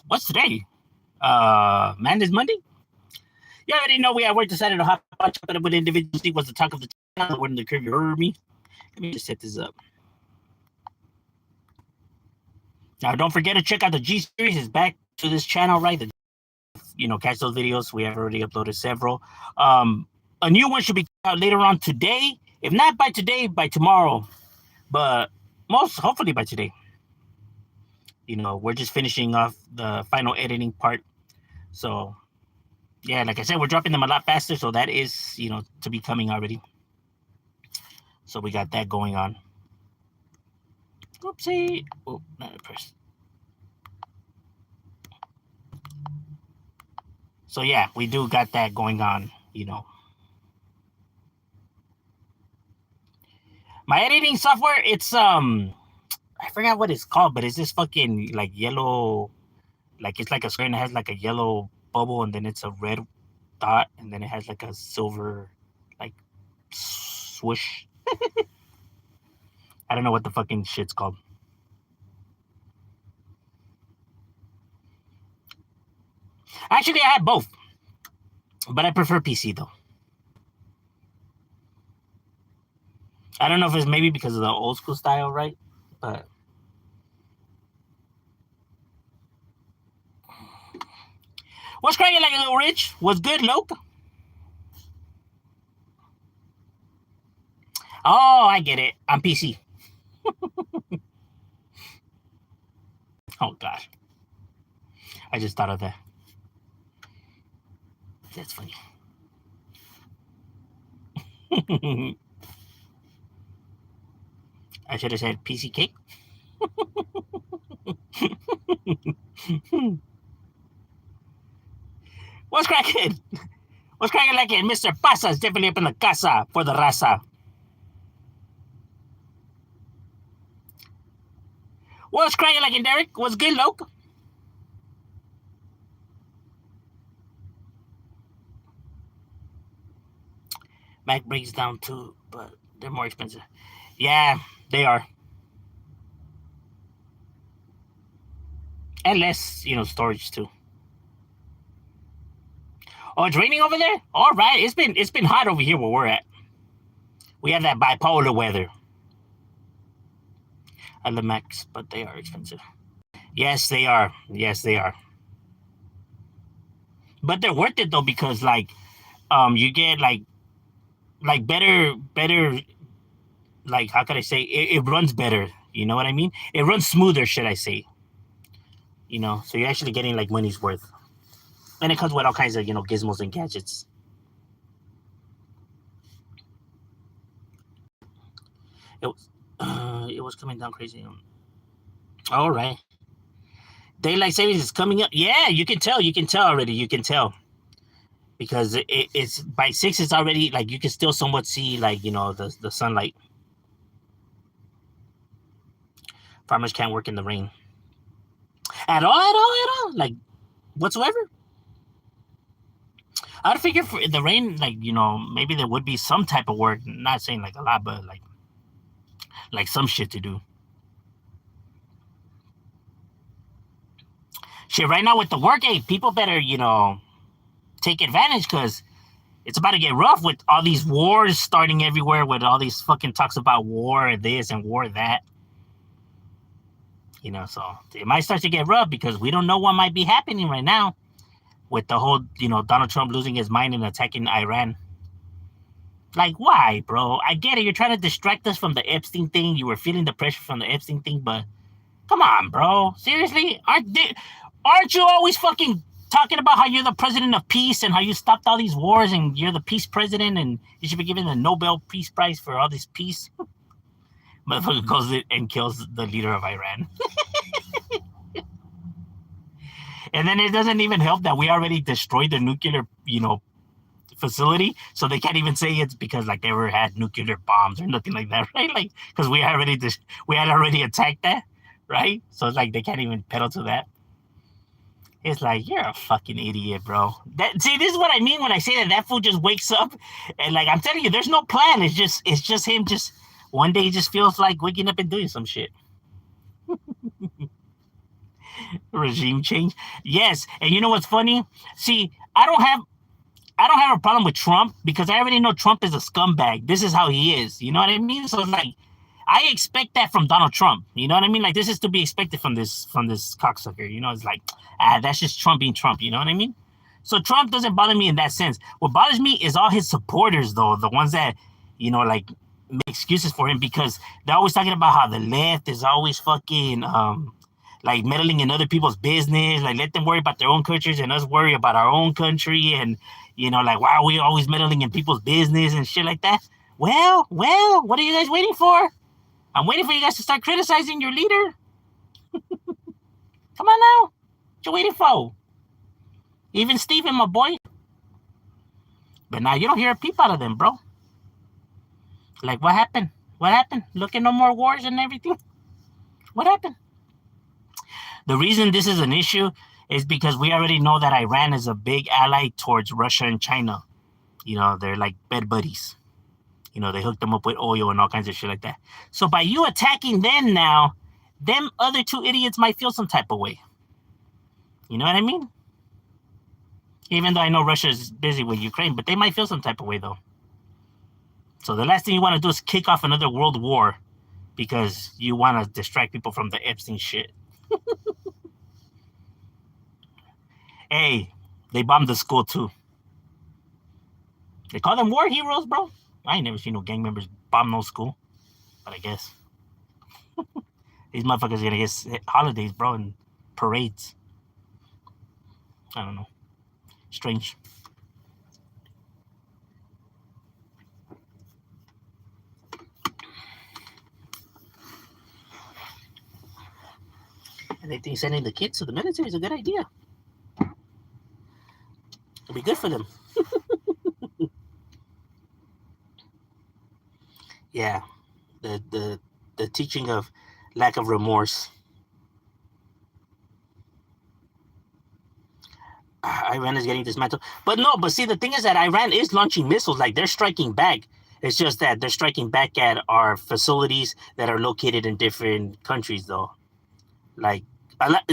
What's today? Man, is Monday? You already know we at work decided to hop on chopping up with individuals. See what's the talk of the channel. When the curve, you heard me. Let me just set this up. Now, don't forget to check out the G series. It's back to this channel, right? Catch those videos. We have already uploaded several. A new one should be out later on today. If not by today, by tomorrow. But most hopefully by today. We're just finishing off the final editing part. So, yeah, like I said, we're dropping them a lot faster. So that is, to be coming already. So we got that going on. Oopsie. Oh, not a person. So yeah, we do got that going on, My editing software, it's I forgot what it's called, but it's this fucking like yellow, like it's like a screen that has like a yellow bubble and then it's a red dot and then it has like a silver like swoosh. I don't know what the fucking shit's called. Actually, I have both, but I prefer PC though. I don't know if it's maybe because of the old school style, right? But what's cracking like a little rich? What's good, Lope? Oh, I get it. I'm PC. Oh God, I just thought of that. That's funny. I should have said PC cake. What's cracking? What's cracking like it? Mr. Pasa is definitely up in the casa for the raza. What's cracking like it, Derek? What's good, Loke? Mac breaks down too, but they're more expensive. Yeah, they are. And less, storage too. Oh, it's raining over there? All right. It's been hot over here where we're at. We have that bipolar weather. I love Macs, but they are expensive. Yes, they are. Yes, they are. But they're worth it though because you get like better like how could I say it runs better. You know what I mean? It runs smoother, should I say? So you're actually getting like money's worth, and it comes with all kinds of gizmos and gadgets. It was coming down crazy. All right. Daylight savings is coming up. Yeah, you can tell. You can tell already. You can tell because it's by 6. It's already like you can still somewhat see like the sunlight. Farmers can't work in the rain at all, like whatsoever. I'd figure for the rain, like maybe there would be some type of work. Not saying like a lot, but like some shit to do. Shit, right now with the work, hey, people better take advantage because it's about to get rough with all these wars starting everywhere. With all these fucking talks about war this and war that. So it might start to get rough because we don't know what might be happening right now with the whole, Donald Trump losing his mind and attacking Iran. Like, why, bro? I get it. You're trying to distract us from the Epstein thing. You were feeling the pressure from the Epstein thing, but come on, bro. Seriously? Aren't you always fucking talking about how you're the president of peace and how you stopped all these wars and you're the peace president and you should be given the Nobel Peace Prize for all this peace? Motherfucker goes and kills the leader of Iran. And then it doesn't even help that we already destroyed the nuclear, facility, so they can't even say it's because like they ever had nuclear bombs or nothing like that, right? Like because we had already attacked that, right? So it's like they can't even pedal to that. It's like you're a fucking idiot, bro. See, this is what I mean when I say that fool just wakes up and like I'm telling you, there's no plan. It's just him. Just one day he just feels like waking up and doing some shit. Regime change. Yes, and you know what's funny? See, I don't have a problem with Trump because I already know Trump is a scumbag. This is how he is. You know what I mean? So it's like I expect that from Donald Trump. You know what I mean? Like this is to be expected from this cocksucker. You know, it's like that's just Trump being Trump. You know what I mean? So Trump doesn't bother me in that sense. What bothers me is all his supporters, though, the ones that like make excuses for him because they're always talking about how the left is always fucking like meddling in other people's business. Like let them worry about their own countries and us worry about our own country. And like why are we always meddling in people's business and shit like that? Well, what are you guys waiting for? I'm waiting for you guys to start criticizing your leader. Come on now. What you waiting for? Even Steven, my boy. But now you don't hear a peep out of them, bro. Like, what happened? What happened? Look at no more wars and everything. What happened? The reason this is an issue is because we already know that Iran is a big ally towards Russia and China. They're like bed buddies. They hooked them up with oil and all kinds of shit like that. So by you attacking them now, them other two idiots might feel some type of way. You know what I mean? Even though I know Russia's busy with Ukraine, but they might feel some type of way, though. So the last thing you want to do is kick off another world war because you want to distract people from the Epstein shit. Hey, they bombed the school, too. They call them war heroes, bro. I ain't never seen no gang members bomb no school. But I guess. These motherfuckers are going to get holidays, bro, and parades. I don't know. Strange. And they think sending the kids to the military is a good idea. It'll be good for them. Yeah. The teaching of lack of remorse. Iran is getting dismantled. But see, the thing is that Iran is launching missiles. Like, they're striking back. It's just that they're striking back at our facilities that are located in different countries, though. Like,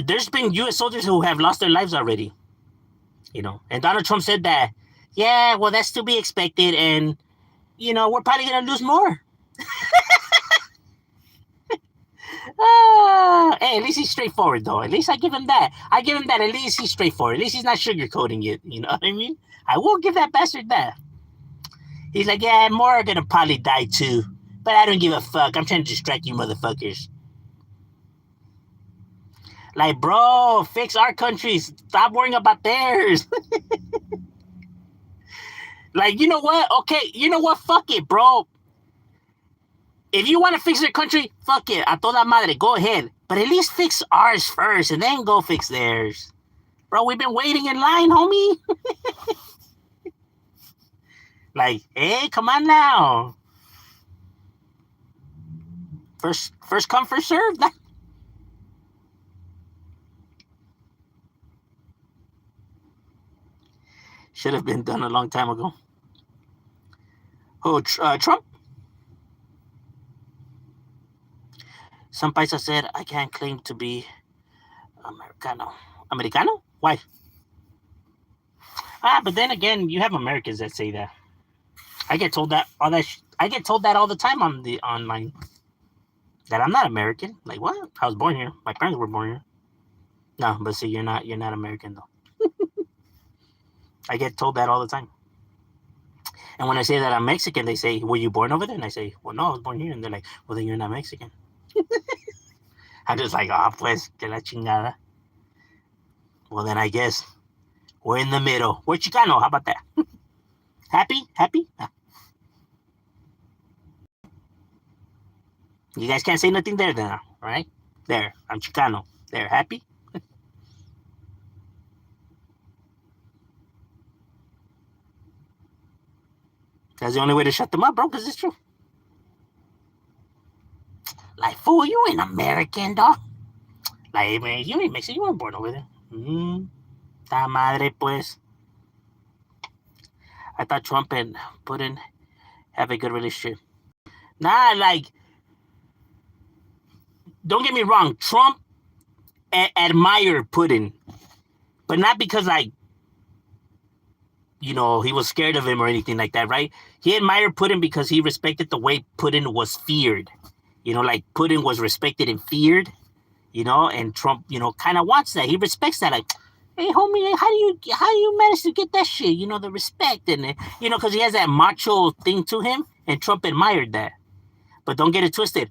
there's been U.S. soldiers who have lost their lives already. And Donald Trump said that, yeah, well, that's to be expected. And, we're probably going to lose more. Hey, at least he's straightforward, though. At least I give him that. At least he's straightforward. At least he's not sugarcoating it. You know what I mean? I will give that bastard that. He's like, yeah, more are gonna probably die too. But I don't give a fuck. I'm trying to distract you motherfuckers. Like, bro, fix our countries. Stop worrying about theirs. Like, you know what? Okay, you know what? Fuck it, bro. If you want to fix your country, fuck it. A toda madre, go ahead. But at least fix ours first and then go fix theirs. Bro, we've been waiting in line, homie. Like, hey, come on now. First come, first serve. Should have been done a long time ago. Oh, Trump? Some paisa said, I can't claim to be Americano. Americano? Why? But then again, you have Americans that say that. I get told that I get told that all the time on the online. That I'm not American. Like, what? I was born here. My parents were born here. No, but see, you're not American though. I get told that all the time. And when I say that I'm Mexican, they say, were you born over there? And I say, well, no, I was born here. And they're like, well, then you're not Mexican. I'm just like, pues, que la chingada. Well, then I guess we're in the middle. We're Chicano. How about that? Happy? You guys can't say nothing there then, right? There, I'm Chicano. There, happy? That's the only way to shut them up, bro, because it's true. Like, fool, you ain't American, dog. Like, man, you ain't Mexican. You weren't born over there. Ta madre, pues. I thought Trump and Putin have a good relationship. Nah, like, don't get me wrong. Trump admire Putin, but not because like he was scared of him or anything like that, right? He admired Putin because he respected the way Putin was feared. Like Putin was respected and feared. And Trump, kind of wants that. He respects that. Like, hey, homie, how do you manage to get that shit? The respect and because he has that macho thing to him, and Trump admired that. But don't get it twisted.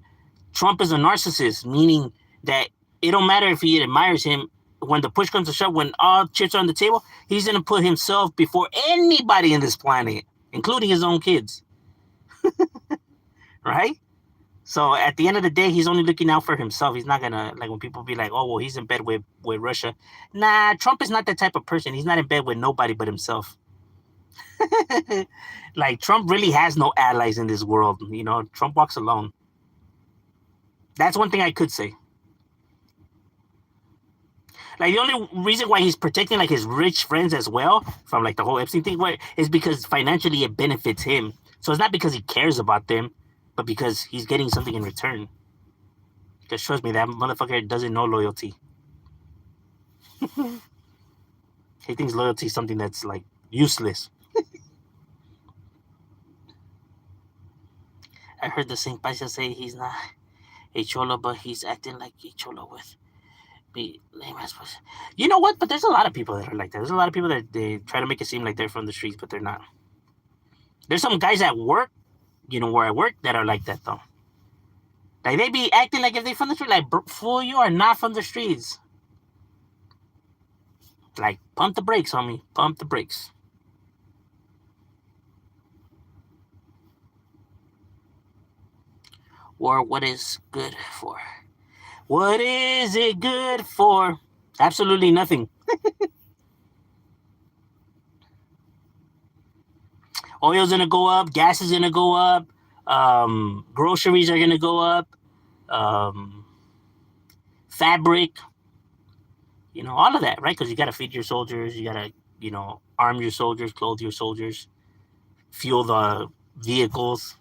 Trump is a narcissist, meaning that it don't matter if he admires him. When the push comes to shove, when all chips are on the table, he's gonna put himself before anybody in this planet, including his own kids. Right? So at the end of the day, he's only looking out for himself. He's not gonna, like, when people be like, "Oh, well, he's in bed with Russia." Nah, Trump is not that type of person. He's not in bed with nobody but himself. Like, Trump really has no allies in this world. Trump walks alone. That's one thing I could say. Like, the only reason why he's protecting like his rich friends as well from like the whole Epstein thing is because financially it benefits him. So it's not because he cares about them, but because he's getting something in return. Because trust me, that motherfucker doesn't know loyalty. He thinks loyalty is something that's like useless. I heard the Saint Paisa say he's not a cholo, but he's acting like a cholo with be lame as possible. You know what? But there's a lot of people that are like that. There's a lot of people that they try to make it seem like they're from the streets, but they're not. There's some guys at work, where I work, that are like that though. Like, they be acting like if they're from the street. Like, fool, you are not from the streets. Like, pump the brakes, homie. Pump the brakes. Or what is good for? What is it good for? Absolutely nothing. Oil's gonna go up. Gas is gonna go up. Groceries are gonna go up. Fabric. All of that, right? Because you gotta feed your soldiers. You gotta, arm your soldiers, clothe your soldiers, fuel the vehicles.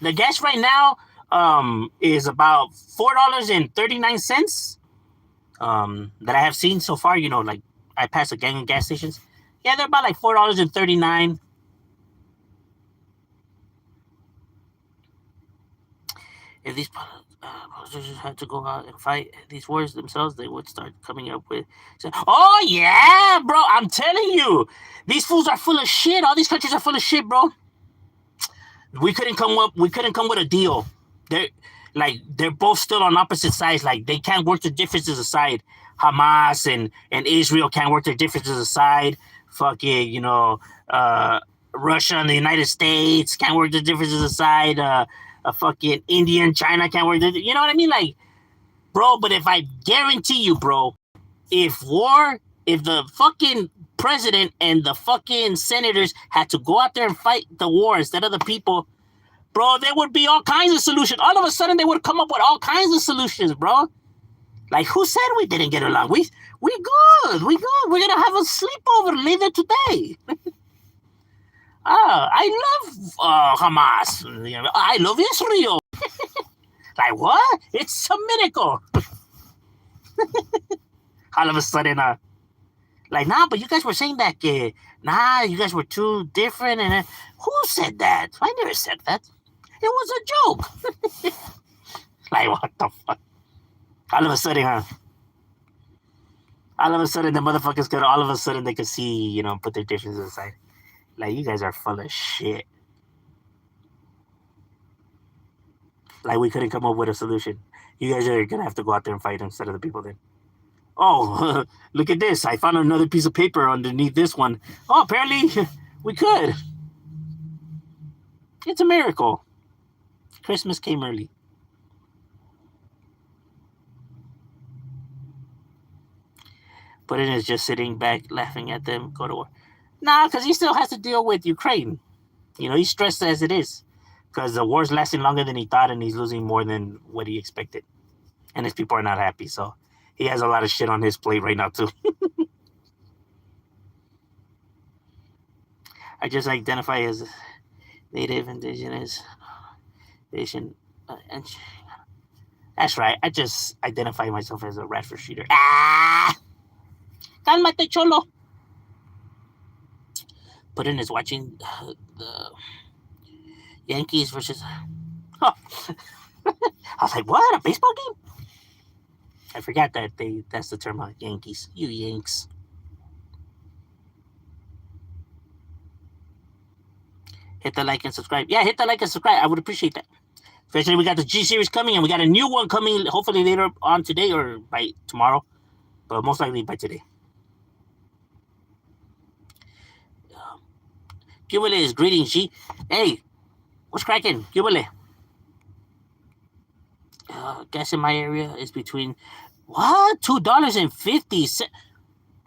The gas right now is about $4.39 that I have seen so far. Like, I passed a gang of gas stations. Yeah, they're about like $4.39. If these politicians had to go out and fight these wars themselves, they would start coming up with, "Oh yeah, bro, I'm telling you, these fools are full of shit. All these countries are full of shit, bro. We couldn't come with a deal. They're both still on opposite sides. Like, they can't work their differences aside. Hamas and Israel can't work their differences aside. Fucking, Russia and the United States can't work their differences aside. A fucking India and China can't work. You know what I mean? Like, bro, but if I guarantee you, bro, if the fucking president and the fucking senators had to go out there and fight the war instead of the people, bro, there would be all kinds of solutions. All of a sudden, they would come up with all kinds of solutions, bro. Like, who said we didn't get along? We good. We good. We're gonna have a sleepover later today. I love Hamas. I love Israel. Like, what? It's a miracle. All of a sudden, like, nah, but you guys were saying that, nah, you guys were too different. And who said that? I never said that. It was a joke. Like, what the fuck? All of a sudden, all of a sudden, the motherfuckers could, all of a sudden, they could see, put their differences aside. Like, you guys are full of shit. Like, we couldn't come up with a solution. You guys are gonna have to go out there and fight instead of the people then. Oh, look at this. I found another piece of paper underneath this one. Oh, apparently we could. It's a miracle. Christmas came early. Putin is just sitting back laughing at them go to war. Nah, because he still has to deal with Ukraine. He's stressed as it is. Because the war's lasting longer than he thought, and he's losing more than what he expected. And his people are not happy, so he has a lot of shit on his plate right now, too. I just identify as Native, Indigenous, Asian, and that's right. I just identify myself as a Radford Streeter. Ah, cálmate, cholo. Putin is watching the Yankees versus. Oh. I was like, what? A baseball game? I forgot that that's the term, Yankees. You Yanks. Hit the like and subscribe. Yeah, hit the like and subscribe. I would appreciate that. Especially we got the G series coming, and we got a new one coming. Hopefully later on today or by tomorrow, but most likely by today. Gubale is greetings, G. Hey, what's cracking, Gubale? Gas in my area is between what $2.50.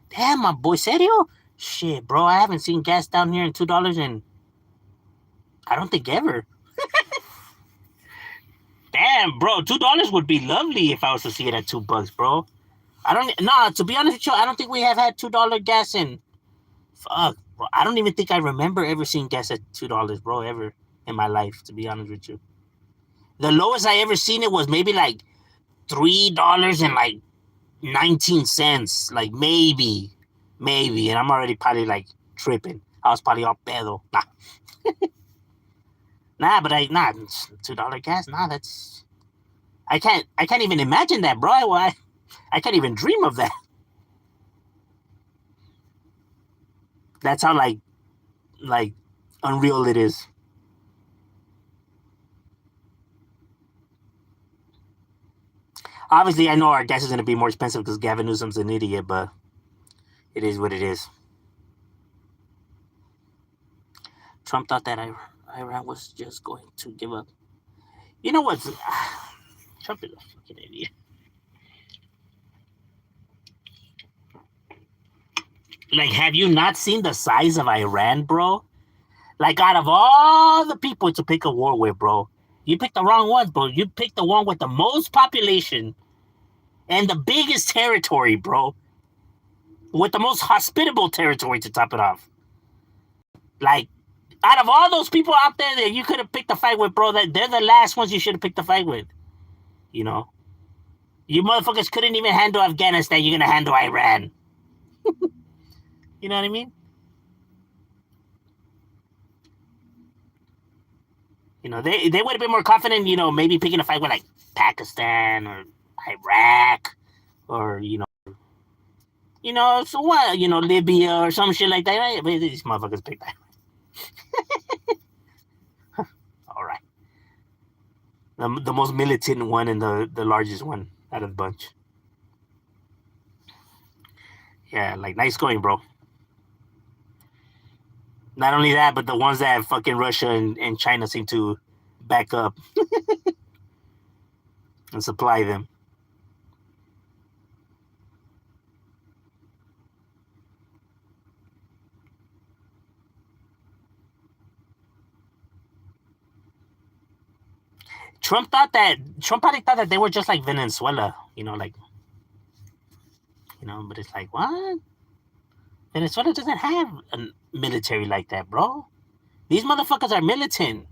Damn, my boy, serio? Shit, bro, I haven't seen gas down here in $2 in I don't think ever. Damn, bro, $2 would be lovely if I was to see it at $2, bro. To be honest with you, I don't think we have had $2 gas in. Fuck, bro. I don't even think I remember ever seeing gas at $2, bro, ever in my life, to be honest with you. The lowest I ever seen it was maybe like $3 and like 19 cents. Like maybe. And I'm already probably like tripping. I was probably all pedo. Nah, but $2 gas. Nah, that's I can't even imagine that, bro. I can't even dream of that. That's how like unreal it is. Obviously, I know our gas is going to be more expensive because Gavin Newsom's an idiot, but it is what it is. Trump thought that Iran was just going to give up. You know what? Trump is a fucking idiot. Like, have you not seen the size of Iran, bro? Like, out of all the people to pick a war with, bro, you picked the wrong ones, bro. You picked the one with the most population and the biggest territory, bro. With the most hospitable territory to top it off. Like, out of all those people out there that you could have picked a fight with, bro, that they're the last ones you should have picked a fight with. You know? You motherfuckers couldn't even handle Afghanistan. You're going to handle Iran. You know what I mean? You know, they would have been more confident, you know, maybe picking a fight with like Pakistan or Iraq or, so what, Libya or some shit like that. Right? But these motherfuckers picked that. All right. The most militant one and the largest one out of the bunch. Yeah, like, nice going, bro. Not only that, but the ones that fucking Russia and China seem to back up and supply them. Trump probably thought that they were just like Venezuela, but it's like, what? Venezuela doesn't have a military like that, bro. These motherfuckers are militant.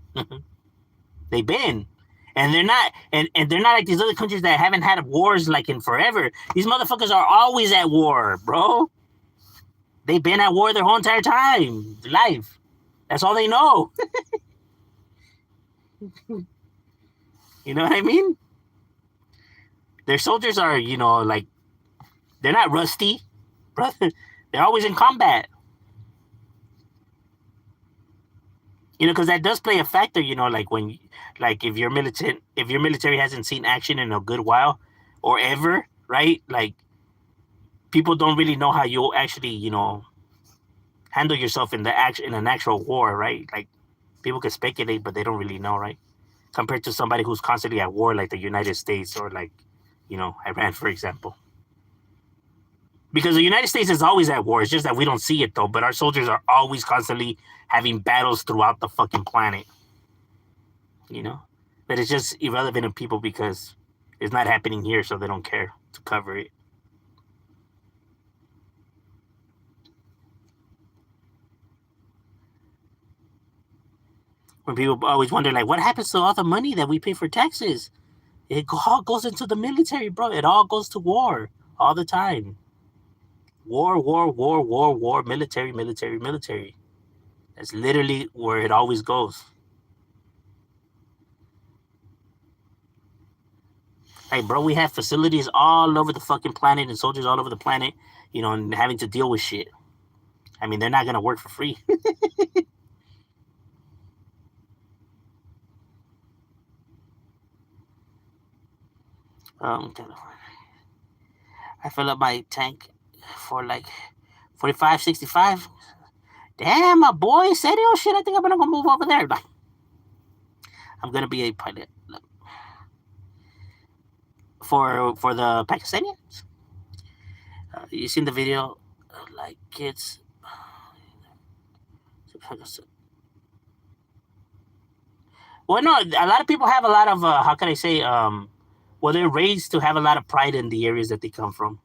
They've been. And they're not like these other countries that haven't had wars like in forever. These motherfuckers are always at war, bro. They've been at war their whole entire time, life. That's all they know. You know what I mean? Their soldiers are, like, they're not rusty, brother. They're always in combat. Because that does play a factor, like when, like if your military hasn't seen action in a good while or ever, right? Like, people don't really know how you'll actually, handle yourself in an actual war, right? Like, people can speculate, but they don't really know, right? Compared to somebody who's constantly at war, like the United States or like, Iran, for example. Because the United States is always at war. It's just that we don't see it, though. But our soldiers are always constantly having battles throughout the fucking planet. But it's just irrelevant to people because it's not happening here, so they don't care to cover it. When people always wonder, like, what happens to all the money that we pay for taxes? It all goes into the military, bro. It all goes to war all the time. War, war, war, war, war, military, military, military. That's literally where it always goes. Hey, bro, we have facilities all over the fucking planet and soldiers all over the planet, you know, and having to deal with shit. I mean, they're not gonna work for free. I fill up my tank for like 45, 65. Damn, my boy, serio shit. I think I'm gonna go move over there. I'm gonna be a pilot for the Pakistanians. You seen the video? Like kids. Well, no, a lot of people have a lot of how can I say? Well, they're raised to have a lot of pride in the areas that they come from.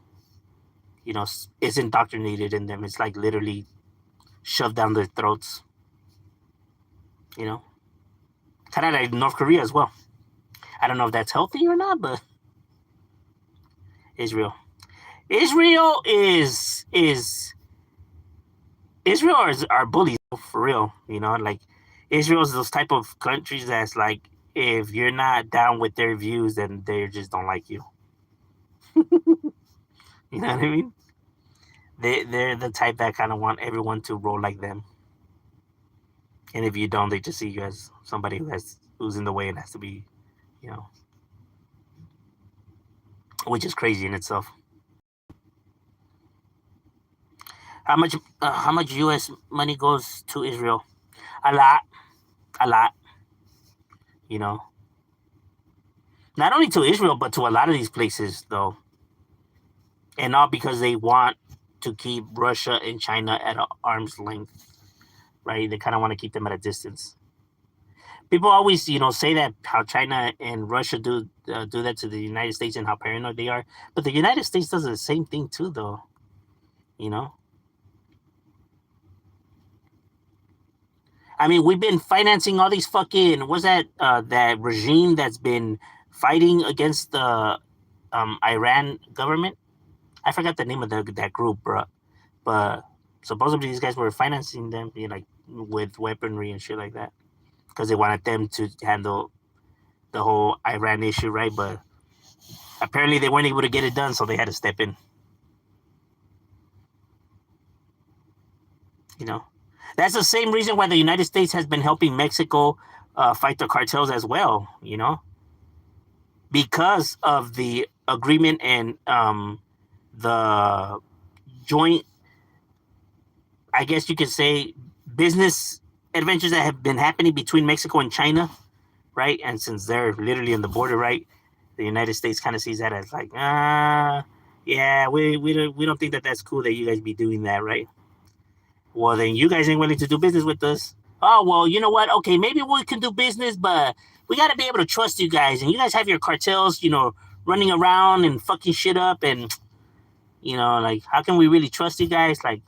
You know, it's indoctrinated in them. It's like literally shoved down their throats. You know, kind of like North Korea as well. I don't know if that's healthy or not, but Israel. Israel is Israel is our bullies for real. You know, like Israel is those type of countries that's like if you're not down with their views, then they just don't like you. You know what I mean? They're the type that kind of want everyone to roll like them. And if you don't, they just see you as somebody who's in the way and has to be, you know, which is crazy in itself. How much U.S. money goes to Israel? A lot, a lot. You know, not only to Israel but to a lot of these places though, and not because they want to keep Russia and China at arm's length, right? They kind of want to keep them at a distance. People always, you know, say that how China and Russia do that to the United States and how paranoid they are, but the United States does the same thing too, though. You know, I mean, we've been financing all these fucking what's that regime that's been fighting against the Iran government. I forgot the name of that group, bro. But supposedly these guys were financing them, you know, like with weaponry and shit like that, because they wanted them to handle the whole Iran issue, right? But apparently they weren't able to get it done, so they had to step in. You know, that's the same reason why the United States has been helping Mexico fight the cartels as well. You know, because of the agreement and the joint, I guess you could say, business adventures that have been happening between Mexico and China, right? And since they're literally on the border, right, the United States kind of sees that as like, yeah, we don't think that that's cool that you guys be doing that, right? Well, then you guys ain't willing to do business with us. Oh, well, you know what? Okay, maybe we can do business, but we got to be able to trust you guys. And you guys have your cartels, you know, running around and fucking shit up. And, you know, like, how can we really trust you guys? Like,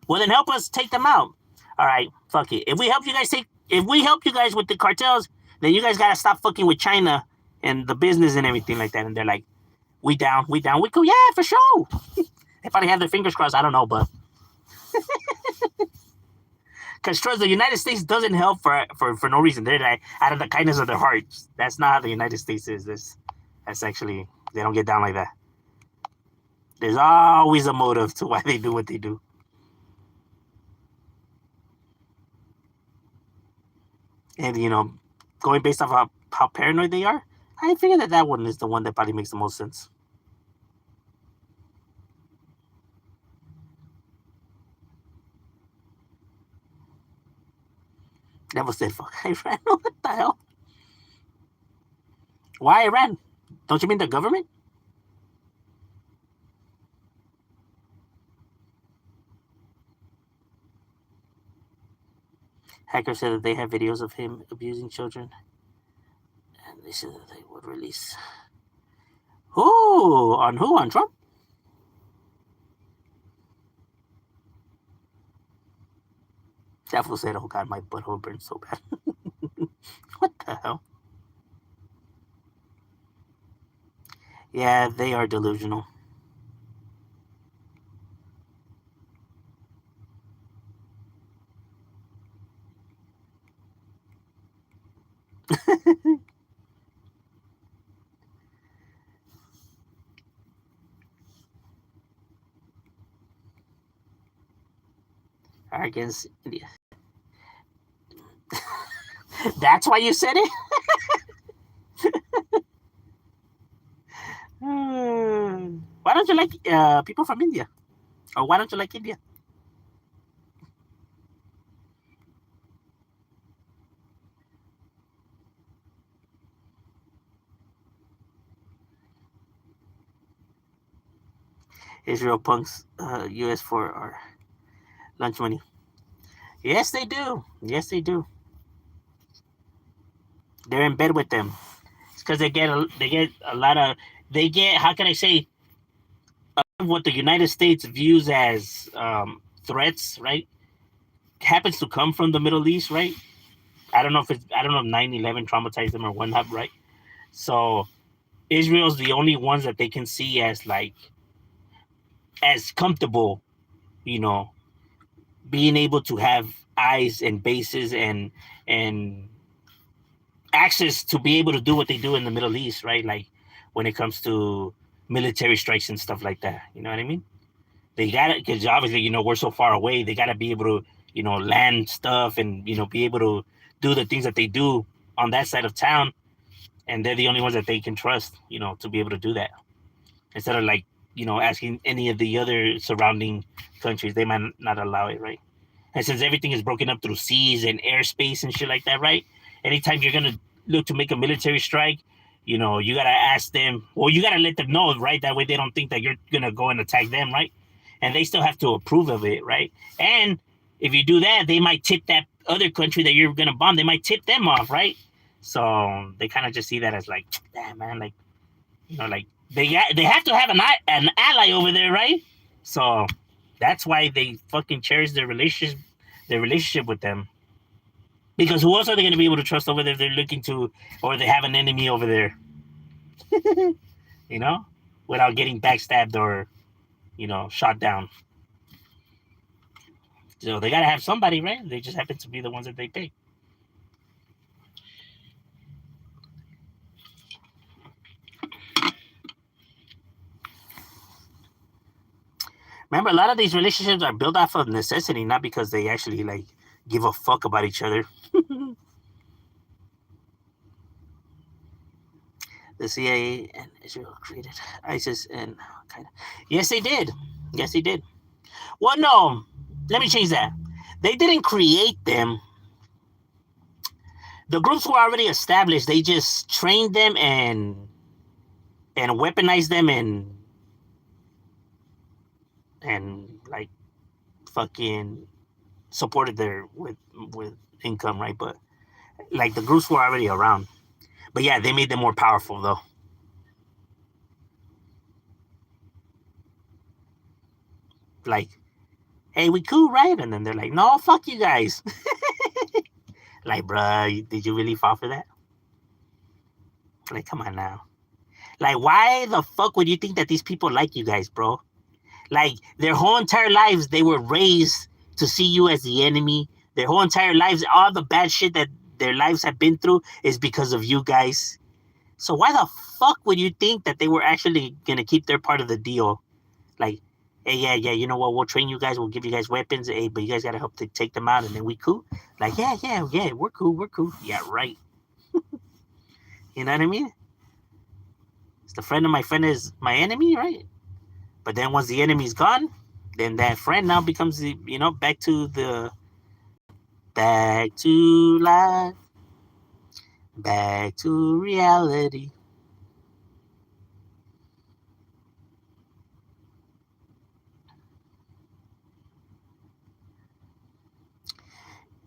well, then help us take them out. All right, fuck it. If we help you guys with the cartels, then you guys got to stop fucking with China and the business and everything like that. And they're like, we down, we go, yeah, for sure. They probably have their fingers crossed. I don't know, but. Because trust, the United States doesn't help for no reason. They're like out of the kindness of their hearts. That's not how the United States is. That's actually, they don't get down like that. There's always a motive to why they do what they do. And, you know, going based off how paranoid they are, I figure that one is the one that probably makes the most sense. Never said fuck Iran. What the hell? Why Iran? Don't you mean the government? Hackers said that they have videos of him abusing children. And they said that they would release. Who? On who? On Trump? That fool said, "Oh God, my butthole burns so bad." What the hell? Yeah, they are delusional. Against India. That's why you said it. Why don't you like people from India? Or why don't you like India? Israel punks US for our lunch money. Yes, they do. Yes, they do. They're in bed with them. It's because they get a lot of they get how can I say what the United States views as threats, right? Happens to come from the Middle East, right? I don't know if 9/11 traumatized them or whatnot, right? So Israel's the only ones that they can see as like as comfortable, you know, being able to have eyes and bases and access to be able to do what they do in the Middle East, right? Like when it comes to military strikes and stuff like that. You know what I mean? They got it because obviously, we're so far away. They got to be able to, land stuff and be able to do the things that they do on that side of town. And they're the only ones that they can trust, to be able to do that. Instead of like, asking any of the other surrounding countries, they might not allow it, right? And since everything is broken up through seas and airspace and shit like that, right? Anytime you're gonna look to make a military strike, you gotta ask them, or you gotta let them know, right? That way they don't think that you're gonna go and attack them, right? And they still have to approve of it, right? And if you do that, they might tip that other country that you're gonna bomb. They might tip them off, right? So they kind of just see that as like, damn man, like like they have to have an ally over there, right? So that's why they fucking cherish their relationship with them. Because who else are they going to be able to trust over there if they're looking to, or they have an enemy over there, you know, without getting backstabbed or, shot down. So they got to have somebody, right? They just happen to be the ones that they pick. Remember, a lot of these relationships are built off of necessity, not because they actually like give a fuck about each other. The CIA and Israel created ISIS and kind of. Yes, they did. Yes, they did. Well, no. Let me change that. They didn't create them. The groups were already established. They just trained them and weaponized them and like fucking supported their with income, right? But like the groups were already around. But yeah, they made them more powerful though. Like, hey, we cool, right? And then they're like, no, fuck you guys. Like, bruh, did you really fall for that? Like, come on now. Like, why the fuck would you think that these people like you guys, bro? Like, their whole entire lives, they were raised to see you as the enemy. Their whole entire lives, all the bad shit that their lives have been through is because of you guys. So why the fuck would you think that they were actually gonna keep their part of the deal? Like, hey, yeah, yeah, you know what? We'll train you guys. We'll give you guys weapons. Hey, but you guys gotta help to take them out, and then we cool. Like, yeah, yeah, yeah, we're cool. We're cool. Yeah, right. You know what I mean? It's the friend of my friend is my enemy, right? But then once the enemy's gone, then that friend now becomes the back to life, back to reality.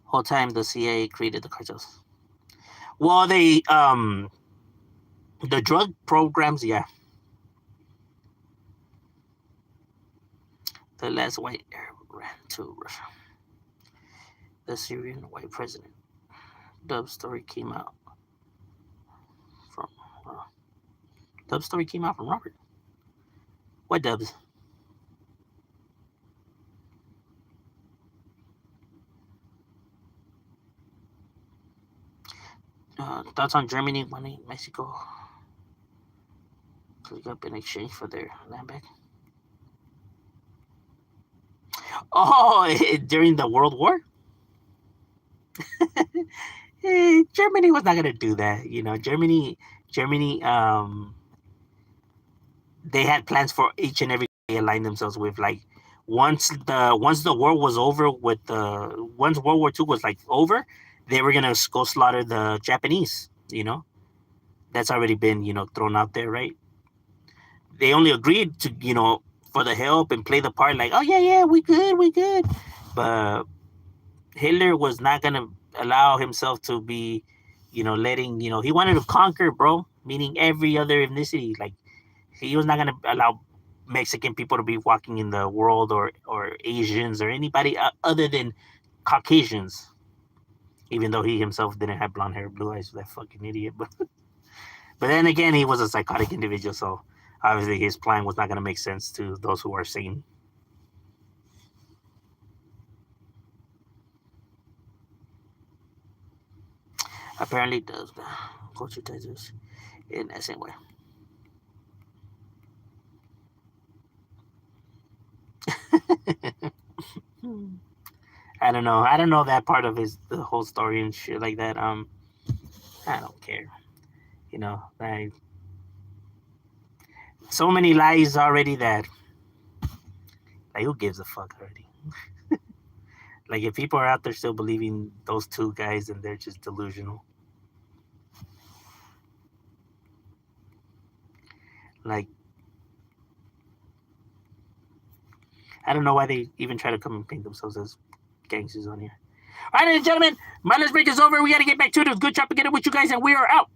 Whole time the CIA created the cartels. Well, the drug programs, yeah. The last white air ran to Russia. the Syrian white president. Dub story came out from Dub story came out from Robert. What Dubs? Thoughts on Germany wanting Mexico click up in exchange for their land back? Oh, during the World War? Germany was not gonna do that. You know, Germany, they had plans for each and every they aligned themselves with. Like once the war was over with the once World War II was like over, they were gonna go slaughter the Japanese. You know, that's already been thrown out there, right? They only agreed to for the help and play the part like, oh yeah, we good, but Hitler was not gonna allow himself to be, letting he wanted to conquer, bro. Meaning every other ethnicity. Like he was not gonna allow Mexican people to be walking in the world or Asians or anybody other than Caucasians. Even though he himself didn't have blonde hair, blue eyes, that fucking idiot. But then again, he was a psychotic individual, so obviously his plan was not gonna make sense to those who are sane. Apparently it does. Culture ties us in that same way. I don't know. I don't know that part of the whole story and shit like that. I don't care. Like so many lies already that like who gives a fuck already? Like if people are out there still believing those two guys, then they're just delusional. Like I don't know why they even try to come and paint themselves as gangsters on here. All right, ladies and gentlemen, my lunch break is over. We got to get back to it. It was good job to get it with you guys, and we are out.